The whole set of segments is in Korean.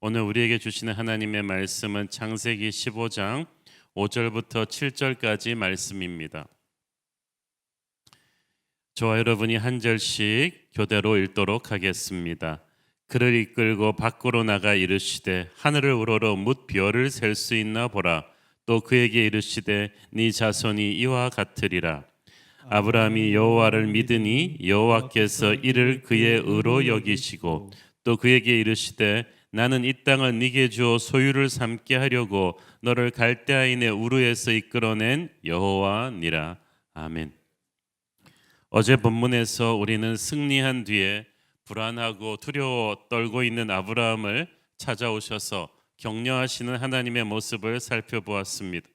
오늘 우리에게 주시는 하나님의 말씀은 창세기 15장 5절부터 7절까지 말씀입니다. 저와 여러분이 한 절씩 교대로 읽도록 하겠습니다. 그를 이끌고 밖으로 나가 이르시되 하늘을 우러러 뭇 별을 셀 수 있나 보라. 또 그에게 이르시되 네 자손이 이와 같으리라. 아브라함이 여호와를 믿으니 여호와께서 이를 그의 의로 여기시고 또 그에게 이르시되 나는 이 땅을 네게 주어 소유를 삼게 하려고 너를 갈대아인의 우르에서 이끌어낸 여호와니라. 아멘. 어제 본문에서 우리는 승리한 뒤에 불안하고 두려워 떨고 있는 아브라함을 찾아오셔서 격려하시는 하나님의 모습을 살펴보았습니다.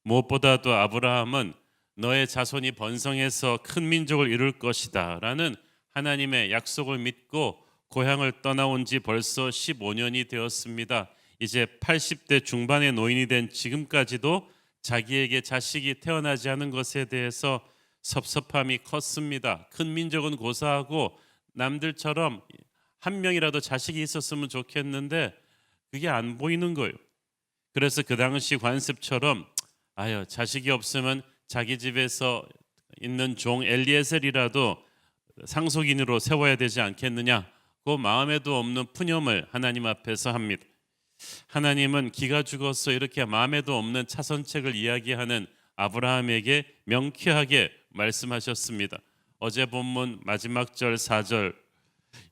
무엇보다도 아브라함은 너의 자손이 번성해서 큰 민족을 이룰 것이다 라는 하나님의 약속을 믿고 고향을 떠나온 지 벌써 15년이 되었습니다. 이제 80대 중반의 노인이 된 지금까지도 자기에게 자식이 태어나지 않은 것에 대해서 섭섭함이 컸습니다. 큰 민족은 고사하고 남들처럼 한 명이라도 자식이 있었으면 좋겠는데 그게 안 보이는 거예요. 그래서 그 당시 관습처럼 자식이 없으면 자기 집에서 있는 종 엘리에셀이라도 상속인으로 세워야 되지 않겠느냐, 그 마음에도 없는 푸념을 하나님 앞에서 합니다. 하나님은 기가 죽어서 이렇게 마음에도 없는 차선책을 이야기하는 아브라함에게 명쾌하게 말씀하셨습니다. 어제 본문 마지막 절 4절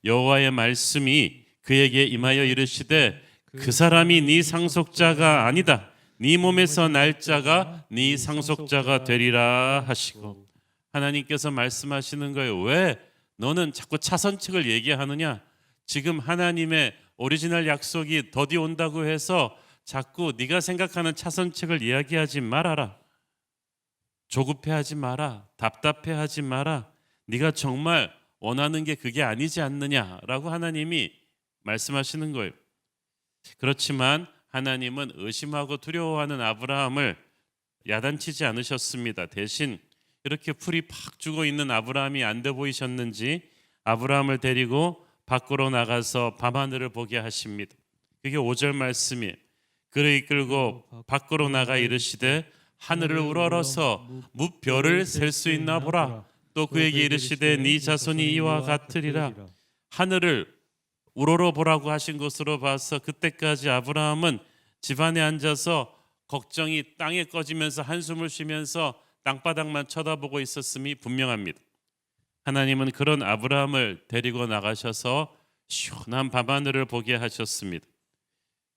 여호와의 말씀이 그에게 임하여 이르시되 그 사람이 네 상속자가 아니다. 네 몸에서 날 자가 네 상속자가 되리라 하시고, 하나님께서 말씀하시는 거예요. 왜 너는 자꾸 차선책을 얘기하느냐? 지금 하나님의 오리지널 약속이 더디 온다고 해서 자꾸 네가 생각하는 차선책을 이야기하지 말아라. 조급해하지 마라. 답답해하지 마라. 네가 정말 원하는 게 그게 아니지 않느냐라고 하나님이 말씀하시는 거예요. 그렇지만 하나님은 의심하고 두려워하는 아브라함을 야단치지 않으셨습니다. 대신 이렇게 풀이 팍 죽어 있는 아브라함이 안 돼 보이셨는지 아브라함을 데리고 밖으로 나가서 밤하늘을 보게 하십니다. 그게 5절 말씀이에요. 그를 이끌고 밖으로 나가 이르시되 하늘을 우러러서 무별을 셀 수 있나 보라. 또 그에게 이르시되 네 자손이 이와 같으리라. 하늘을 우러러 보라고 하신 것으로 봐서 그때까지 아브라함은 집안에 앉아서 걱정이 땅에 꺼지면서 한숨을 쉬면서 땅바닥만 쳐다보고 있었음이 분명합니다. 하나님은 그런 아브라함을 데리고 나가셔서 시원한 밤하늘을 보게 하셨습니다.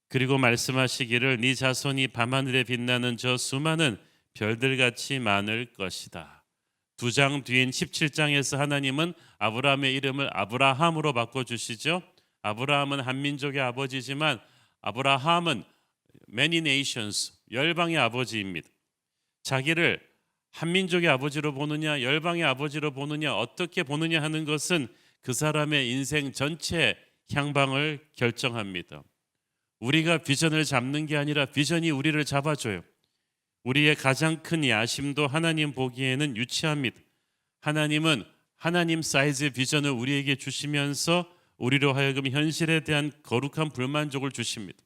그리고 말씀하시기를 네 자손이 밤하늘에 빛나는 저 수많은 별들같이 많을 것이다. 2장 뒤인 17장에서 하나님은 아브라함의 이름을 아브라함으로 바꿔주시죠. 아브라함은 한민족의 아버지지만 아브라함은 many nations, 열방의 아버지입니다. 자기를 한민족의 아버지로 보느냐 열방의 아버지로 보느냐 어떻게 보느냐 하는 것은 그 사람의 인생 전체의 향방을 결정합니다. 우리가 비전을 잡는 게 아니라 비전이 우리를 잡아줘요. 우리의 가장 큰 야심도 하나님 보기에는 유치합니다. 하나님은 하나님 사이즈의 비전을 우리에게 주시면서 우리로 하여금 현실에 대한 거룩한 불만족을 주십니다.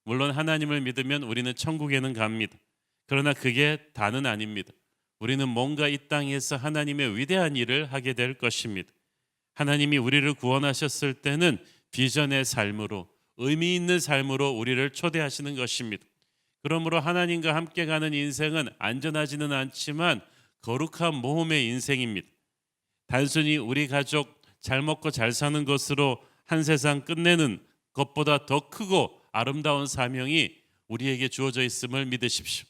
물론 하나님을 믿으면 우리는 천국에는 갑니다. 그러나 그게 다는 아닙니다. 우리는 뭔가 이 땅에서 하나님의 위대한 일을 하게 될 것입니다. 하나님이 우리를 구원하셨을 때는 비전의 삶으로, 의미 있는 삶으로 우리를 초대하시는 것입니다. 그러므로 하나님과 함께 가는 인생은 안전하지는 않지만 거룩한 모험의 인생입니다. 단순히 우리 가족 잘 먹고 잘 사는 것으로 한 세상 끝내는 것보다 더 크고 아름다운 사명이 우리에게 주어져 있음을 믿으십시오.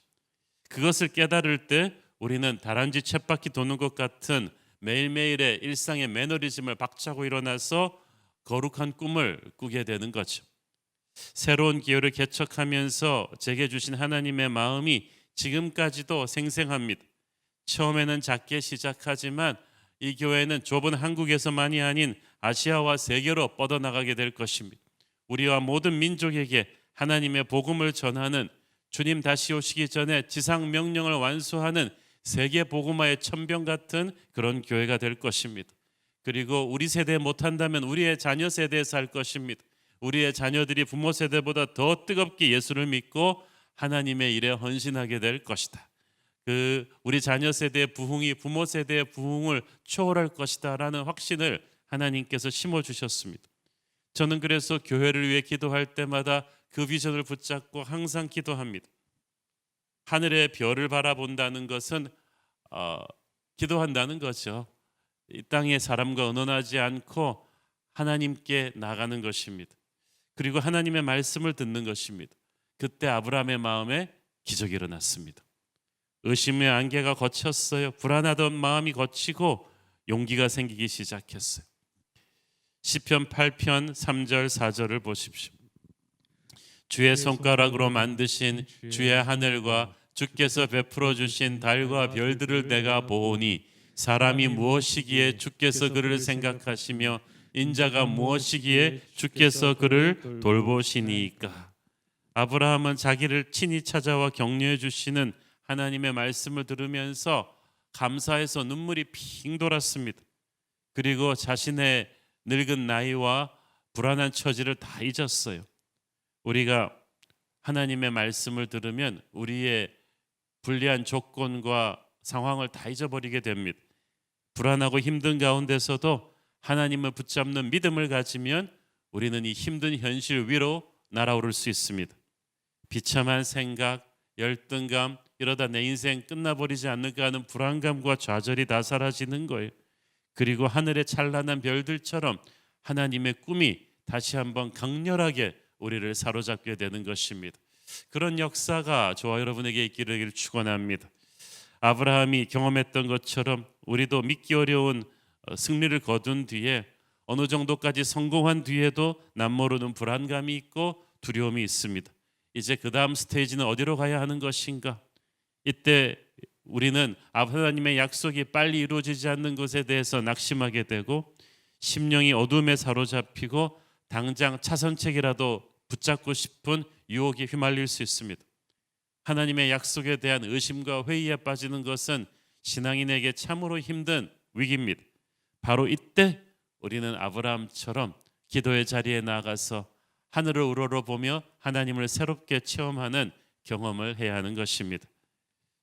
그것을 깨달을 때 우리는 다람쥐 쳇바퀴 도는 것 같은 매일매일의 일상의 매너리즘을 박차고 일어나서 거룩한 꿈을 꾸게 되는 거죠. 새로운 기회를 개척하면서 제게 주신 하나님의 마음이 지금까지도 생생합니다. 처음에는 작게 시작하지만 이 교회는 좁은 한국에서만이 아닌 아시아와 세계로 뻗어나가게 될 것입니다. 우리와 모든 민족에게 하나님의 복음을 전하는, 주님 다시 오시기 전에 지상 명령을 완수하는 세계 복음화의 천병 같은 그런 교회가 될 것입니다. 그리고 우리 세대 못한다면 우리의 자녀 세대에서 할 것입니다. 우리의 자녀들이 부모 세대보다 더 뜨겁게 예수를 믿고 하나님의 일에 헌신하게 될 것이다. 우리 자녀 세대의 부흥이 부모 세대의 부흥을 초월할 것이다라는 확신을 하나님께서 심어 주셨습니다. 저는 그래서 교회를 위해 기도할 때마다 그 비전을 붙잡고 항상 기도합니다. 하늘의 별을 바라본다는 것은 기도한다는 거죠. 이 땅의 사람과 의논하지 않고 하나님께 나가는 것입니다. 그리고 하나님의 말씀을 듣는 것입니다. 그때 아브라함의 마음에 기적이 일어났습니다. 의심의 안개가 걷혔어요. 불안하던 마음이 걷히고 용기가 생기기 시작했어요. 시편 8편 3절 4절을 보십시오. 주의 손가락으로 만드신 주의 하늘과 주께서 베풀어 주신 달과 별들을 내가 보오니 사람이 무엇이기에 주께서 그를 생각하시며 인자가 무엇이기에 주께서 그를 돌보시니까. 아브라함은 자기를 친히 찾아와 격려해 주시는 하나님의 말씀을 들으면서 감사해서 눈물이 핑 돌았습니다. 그리고 자신의 늙은 나이와 불안한 처지를 다 잊었어요. 우리가 하나님의 말씀을 들으면 우리의 불리한 조건과 상황을 다 잊어버리게 됩니다. 불안하고 힘든 가운데서도 하나님을 붙잡는 믿음을 가지면 우리는 이 힘든 현실 위로 날아오를 수 있습니다. 비참한 생각, 열등감, 이러다 내 인생 끝나버리지 않을까 하는 불안감과 좌절이 다 사라지는 거예요. 그리고 하늘의 찬란한 별들처럼 하나님의 꿈이 다시 한번 강렬하게 우리를 사로잡게 되는 것입니다. 그런 역사가 저와 여러분에게 있기를 축원합니다. 아브라함이 경험했던 것처럼 우리도 믿기 어려운 승리를 거둔 뒤에 어느 정도까지 성공한 뒤에도 남모르는 불안감이 있고 두려움이 있습니다. 이제 그 다음 스테이지는 어디로 가야 하는 것인가? 이때 우리는 하나님의 약속이 빨리 이루어지지 않는 것에 대해서 낙심하게 되고 심령이 어둠에 사로잡히고 당장 차선책이라도 붙잡고 싶은 유혹에 휘말릴 수 있습니다. 하나님의 약속에 대한 의심과 회의에 빠지는 것은 신앙인에게 참으로 힘든 위기입니다. 바로 이때 우리는 아브라함처럼 기도의 자리에 나가서 하늘을 우러러보며 하나님을 새롭게 체험하는 경험을 해야 하는 것입니다.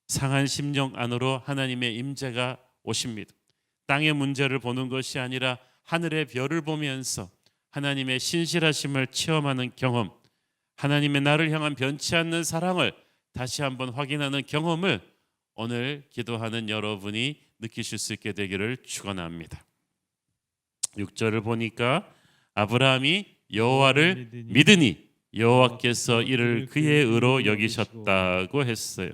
상한 심령 안으로 하나님의 임재가 오십니다. 땅의 문제를 보는 것이 아니라 하늘의 별을 보면서 하나님의 신실하심을 체험하는 경험, 하나님의 나를 향한 변치 않는 사랑을 다시 한번 확인하는 경험을 오늘 기도하는 여러분이 느끼실 수 있게 되기를 축원합니다. 6절을 보니까 아브라함이 여호와를 믿으니 여호와께서 이를 그의 의로 여기셨다고 했어요.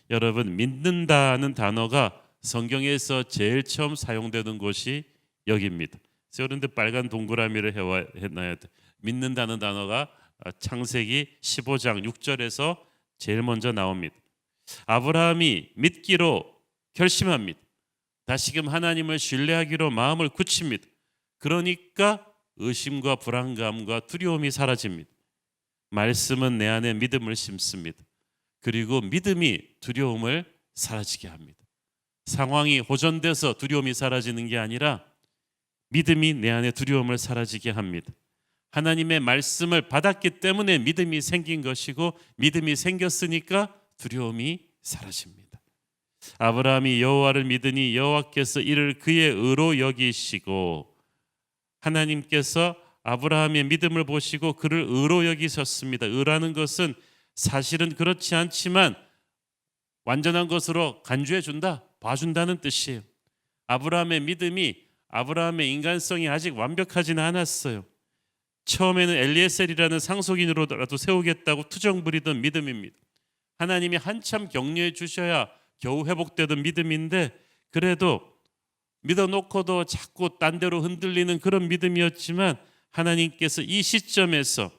여러분, 믿는다는 단어가 성경에서 제일 처음 사용되는 곳이 여기입니다. 그런데 빨간 동그라미를 해놔야 돼. 믿는다는 단어가 창세기 15장 6절에서 제일 먼저 나옵니다. 아브라함이 믿기로 결심합니다. 다시금 하나님을 신뢰하기로 마음을 굳힙니다. 그러니까 의심과 불안감과 두려움이 사라집니다. 말씀은 내 안에 믿음을 심습니다. 그리고 믿음이 두려움을 사라지게 합니다. 상황이 호전돼서 두려움이 사라지는 게 아니라 믿음이 내 안에 두려움을 사라지게 합니다. 하나님의 말씀을 받았기 때문에 믿음이 생긴 것이고 믿음이 생겼으니까 두려움이 사라집니다. 아브라함이 여호와를 믿으니 여호와께서 이를 그의 의로 여기시고, 하나님께서 아브라함의 믿음을 보시고 그를 의로 여기셨습니다. 의라는 것은 사실은 그렇지 않지만 완전한 것으로 간주해 준다, 봐준다는 뜻이에요. 아브라함의 믿음이 아브라함의 인간성이 아직 완벽하지는 않았어요. 처음에는 엘리에셀이라는 상속인으로라도 세우겠다고 투정 부리던 믿음입니다. 하나님이 한참 격려해 주셔야 겨우 회복되던 믿음인데 그래도 믿어놓고도 자꾸 딴 데로 흔들리는 그런 믿음이었지만 하나님께서 이 시점에서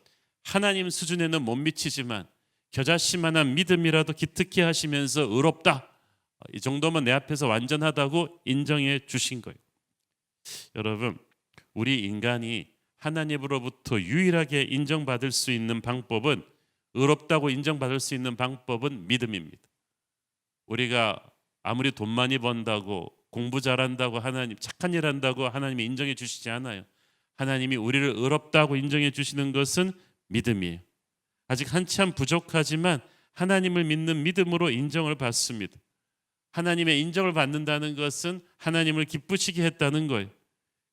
하나님 수준에는 못 미치지만 겨자씨만한 믿음이라도 기특해 하시면서 의롭다, 이 정도면 내 앞에서 완전하다고 인정해 주신 거예요. 여러분, 우리 인간이 하나님으로부터 유일하게 인정받을 수 있는 방법은, 의롭다고 인정받을 수 있는 방법은 믿음입니다. 우리가 아무리 돈 많이 번다고 공부 잘한다고 하나님, 착한 일 한다고 하나님이 인정해 주시지 않아요. 하나님이 우리를 의롭다고 인정해 주시는 것은 믿음이에요. 아직 한참 부족하지만 하나님을 믿는 믿음으로 인정을 받습니다. 하나님의 인정을 받는다는 것은 하나님을 기쁘시게 했다는 거예요.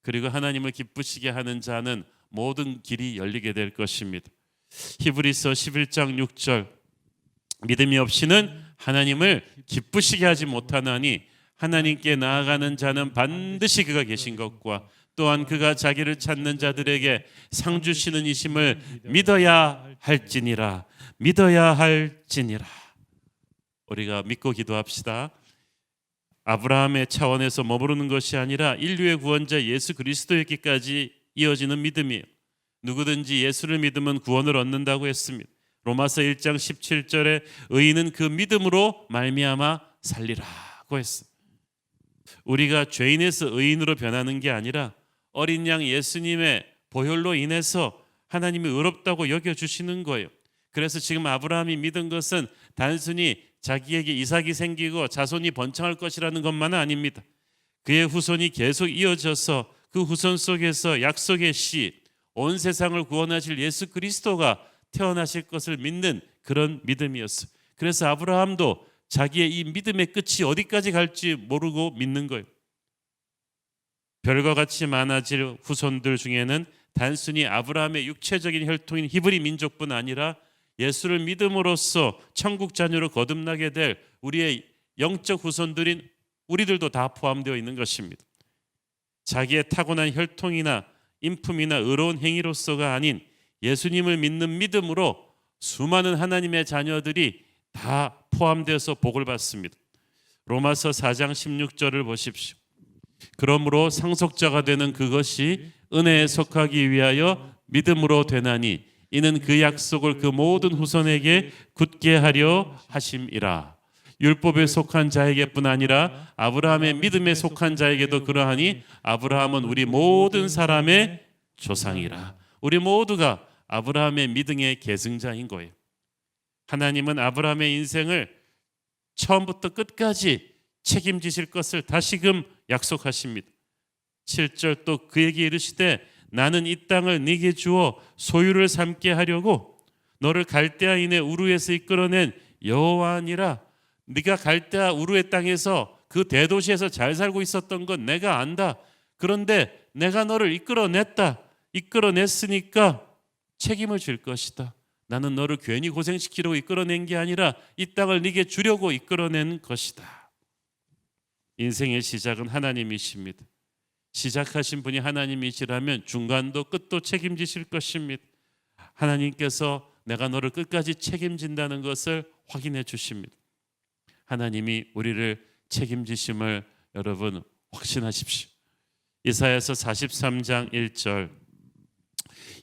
그리고 하나님을 기쁘시게 하는 자는 모든 길이 열리게 될 것입니다. 히브리서 11장 6절, 믿음이 없이는 하나님을 기쁘시게 하지 못하나니 하나님께 나아가는 자는 반드시 그가 계신 것과 또한 그가 자기를 찾는 자들에게 상 주시는 이심을 믿어야 할지니라. 믿어야 할지니라. 우리가 믿고 기도합시다. 아브라함의 차원에서 머무르는 것이 아니라 인류의 구원자 예수 그리스도에게까지 이어지는 믿음이에요. 누구든지 예수를 믿으면 구원을 얻는다고 했습니다. 로마서 1장 17절에 의인은 그 믿음으로 말미암아 살리라고 했습니다. 우리가 죄인에서 의인으로 변하는 게 아니라 어린 양 예수님의 보혈로 인해서 하나님이 의롭다고 여겨주시는 거예요. 그래서 지금 아브라함이 믿은 것은 단순히 자기에게 이삭이 생기고 자손이 번창할 것이라는 것만은 아닙니다. 그의 후손이 계속 이어져서 그 후손 속에서 약속의 씨, 온 세상을 구원하실 예수 그리스도가 태어나실 것을 믿는 그런 믿음이었어요. 그래서 아브라함도 자기의 이 믿음의 끝이 어디까지 갈지 모르고 믿는 거예요. 별과 같이 많아질 후손들 중에는 단순히 아브라함의 육체적인 혈통인 히브리 민족뿐 아니라 예수를 믿음으로써 천국 자녀로 거듭나게 될 우리의 영적 후손들인 우리들도 다 포함되어 있는 것입니다. 자기의 타고난 혈통이나 인품이나 의로운 행위로서가 아닌 예수님을 믿는 믿음으로 수많은 하나님의 자녀들이 다 포함되어서 복을 받습니다. 로마서 4장 16절을 보십시오. 그러므로 상속자가 되는 그것이 은혜에 속하기 위하여 믿음으로 되나니 이는 그 약속을 그 모든 후손에게 굳게 하려 하심이라. 율법에 속한 자에게뿐 아니라 아브라함의 믿음에 속한 자에게도 그러하니 아브라함은 우리 모든 사람의 조상이라. 우리 모두가 아브라함의 믿음의 계승자인 거예요. 하나님은 아브라함의 인생을 처음부터 끝까지 책임지실 것을 다시금 약속하십니다. 7절 또 그에게 이르시되 나는 이 땅을 네게 주어 소유를 삼게 하려고 너를 갈대아인의 우르에서 이끌어낸 여호와니라. 네가 갈대아 우르의 땅에서 그 대도시에서 잘 살고 있었던 건 내가 안다. 그런데 내가 너를 이끌어냈으니까 책임을 질 것이다. 나는 너를 괜히 고생시키려고 이끌어낸 게 아니라 이 땅을 네게 주려고 이끌어낸 것이다. 인생의 시작은 하나님이십니다. 시작하신 분이 하나님이시라면 중간도 끝도 책임지실 것입니다. 하나님께서 내가 너를 끝까지 책임진다는 것을 확인해 주십니다. 하나님이 우리를 책임지심을 여러분 확신하십시오. 이사야서 43장 1절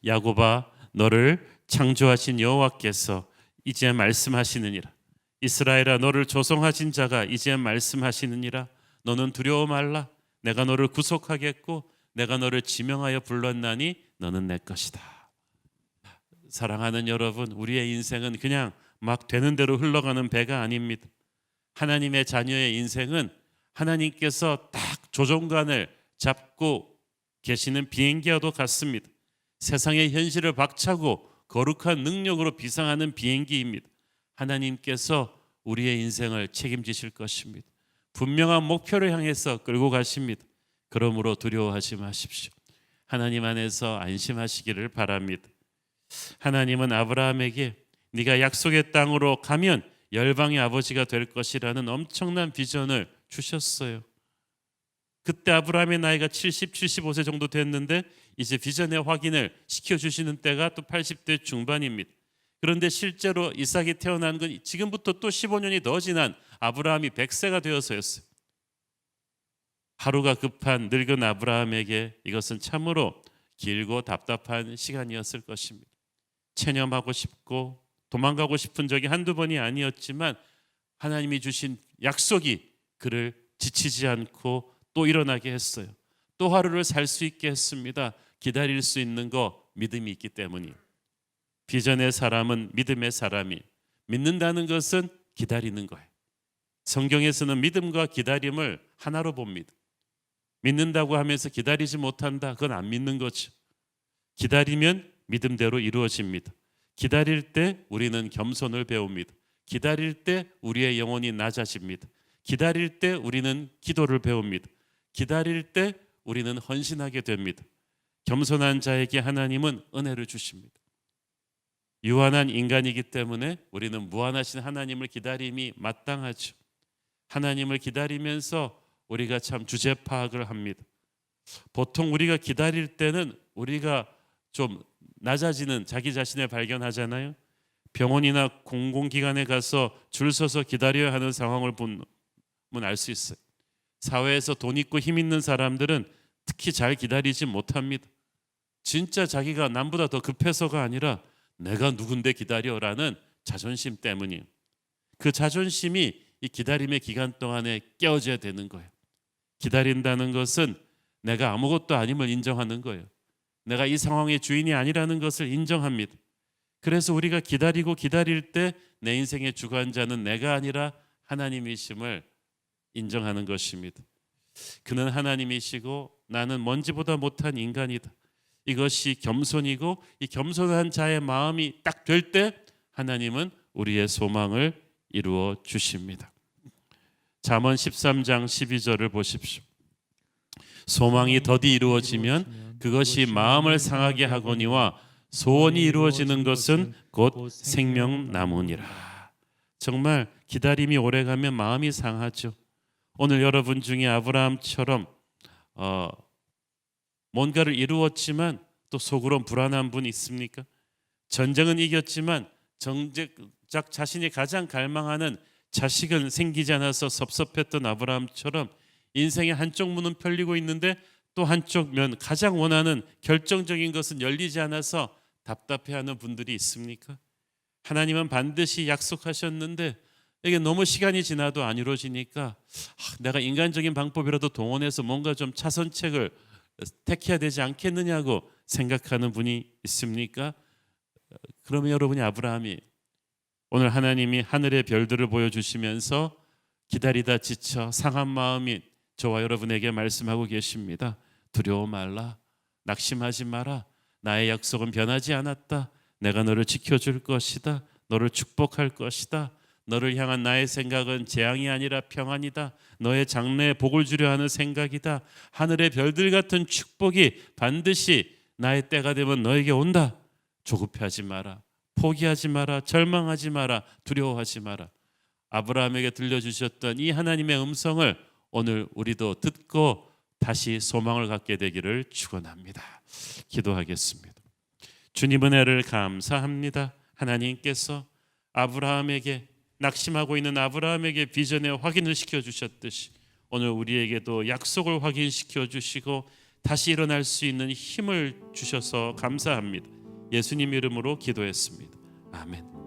야곱아 너를 창조하신 여호와께서 이제 말씀하시느니라. 이스라엘아 너를 조성하신 자가 이제 말씀하시느니라. 너는 두려워 말라. 내가 너를 구속하겠고 내가 너를 지명하여 불렀나니 너는 내 것이다. 사랑하는 여러분, 우리의 인생은 그냥 막 되는 대로 흘러가는 배가 아닙니다. 하나님의 자녀의 인생은 하나님께서 딱 조종관을 잡고 계시는 비행기와도 같습니다. 세상의 현실을 박차고 거룩한 능력으로 비상하는 비행기입니다. 하나님께서 우리의 인생을 책임지실 것입니다. 분명한 목표를 향해서 끌고 가십니다. 그러므로 두려워하지 마십시오. 하나님 안에서 안심하시기를 바랍니다. 하나님은 아브라함에게 네가 약속의 땅으로 가면 열방의 아버지가 될 것이라는 엄청난 비전을 주셨어요. 그때 아브라함의 나이가 70, 75세 정도 됐는데 이제 비전의 확인을 시켜주시는 때가 또 80대 중반입니다. 그런데 실제로 이삭이 태어난 건 지금부터 또 15년이 더 지난 아브라함이 100세가 되어서였어요. 하루가 급한 늙은 아브라함에게 이것은 참으로 길고 답답한 시간이었을 것입니다. 체념하고 싶고 도망가고 싶은 적이 한두 번이 아니었지만 하나님이 주신 약속이 그를 지치지 않고 또 일어나게 했어요. 또 하루를 살 수 있게 했습니다. 기다릴 수 있는 거 믿음이 있기 때문이에요. 비전의 사람은 믿음의 사람이 믿는다는 것은 기다리는 거예요. 성경에서는 믿음과 기다림을 하나로 봅니다. 믿는다고 하면서 기다리지 못한다. 그건 안 믿는 거죠. 기다리면 믿음대로 이루어집니다. 기다릴 때 우리는 겸손을 배웁니다. 기다릴 때 우리의 영혼이 낮아집니다. 기다릴 때 우리는 기도를 배웁니다. 기다릴 때 우리는 헌신하게 됩니다. 겸손한 자에게 하나님은 은혜를 주십니다. 유한한 인간이기 때문에 우리는 무한하신 하나님을 기다림이 마땅하죠. 하나님을 기다리면서 우리가 참 주제 파악을 합니다. 보통 우리가 기다릴 때는 우리가 좀 낮아지는 자기 자신을 발견하잖아요. 병원이나 공공기관에 가서 줄 서서 기다려야 하는 상황을 보면 알 수 있어요. 사회에서 돈 있고 힘 있는 사람들은 특히 잘 기다리지 못합니다. 진짜 자기가 남보다 더 급해서가 아니라 내가 누군데 기다려라는 자존심 때문이에요. 그 자존심이 이 기다림의 기간 동안에 깨어져야 되는 거예요. 기다린다는 것은 내가 아무것도 아님을 인정하는 거예요. 내가 이 상황의 주인이 아니라는 것을 인정합니다. 그래서 우리가 기다리고 기다릴 때 내 인생의 주관자는 내가 아니라 하나님이심을 인정하는 것입니다. 그는 하나님이시고 나는 먼지보다 못한 인간이다. 이것이 겸손이고 이 겸손한 자의 마음이 딱 될 때 하나님은 우리의 소망을 이루어 주십니다. 잠언 13장 12절을 보십시오. 소망이 더디 이루어지면 그것이 마음을 상하게 하거니와 소원이 이루어지는 것은 곧 생명나무니라. 정말 기다림이 오래가면 마음이 상하죠. 오늘 여러분 중에 아브라함처럼 뭔가를 이루었지만 또 속으로 불안한 분 있습니까? 전쟁은 이겼지만 정작 자신이 가장 갈망하는 자식은 생기지 않아서 섭섭했던 아브라함처럼 인생의 한쪽 문은 펼리고 있는데 또 한쪽 면 가장 원하는 결정적인 것은 열리지 않아서 답답해하는 분들이 있습니까? 하나님은 반드시 약속하셨는데 이게 너무 시간이 지나도 안 이루어지니까 내가 인간적인 방법이라도 동원해서 뭔가 좀 차선책을 택해야 되지 않겠느냐고 생각하는 분이 있습니까? 그러면 여러분이 아브라함이 오늘 하나님이 하늘의 별들을 보여주시면서 기다리다 지쳐 상한 마음이 저와 여러분에게 말씀하고 계십니다. 두려워 말라. 낙심하지 마라. 나의 약속은 변하지 않았다. 내가 너를 지켜줄 것이다. 너를 축복할 것이다. 너를 향한 나의 생각은 재앙이 아니라 평안이다. 너의 장래에 복을 주려 하는 생각이다. 하늘의 별들 같은 축복이 반드시 나의 때가 되면 너에게 온다. 조급해하지 마라. 포기하지 마라. 절망하지 마라. 두려워하지 마라. 아브라함에게 들려주셨던 이 하나님의 음성을 오늘 우리도 듣고 다시 소망을 갖게 되기를 축원합니다. 기도하겠습니다. 주님 은혜를 감사합니다. 하나님께서 아브라함에게 낙심하고 있는 아브라함에게 비전의 확인을 시켜주셨듯이 오늘 우리에게도 약속을 확인시켜 주시고 다시 일어날 수 있는 힘을 주셔서 감사합니다. 예수님 이름으로 기도했습니다. 아멘.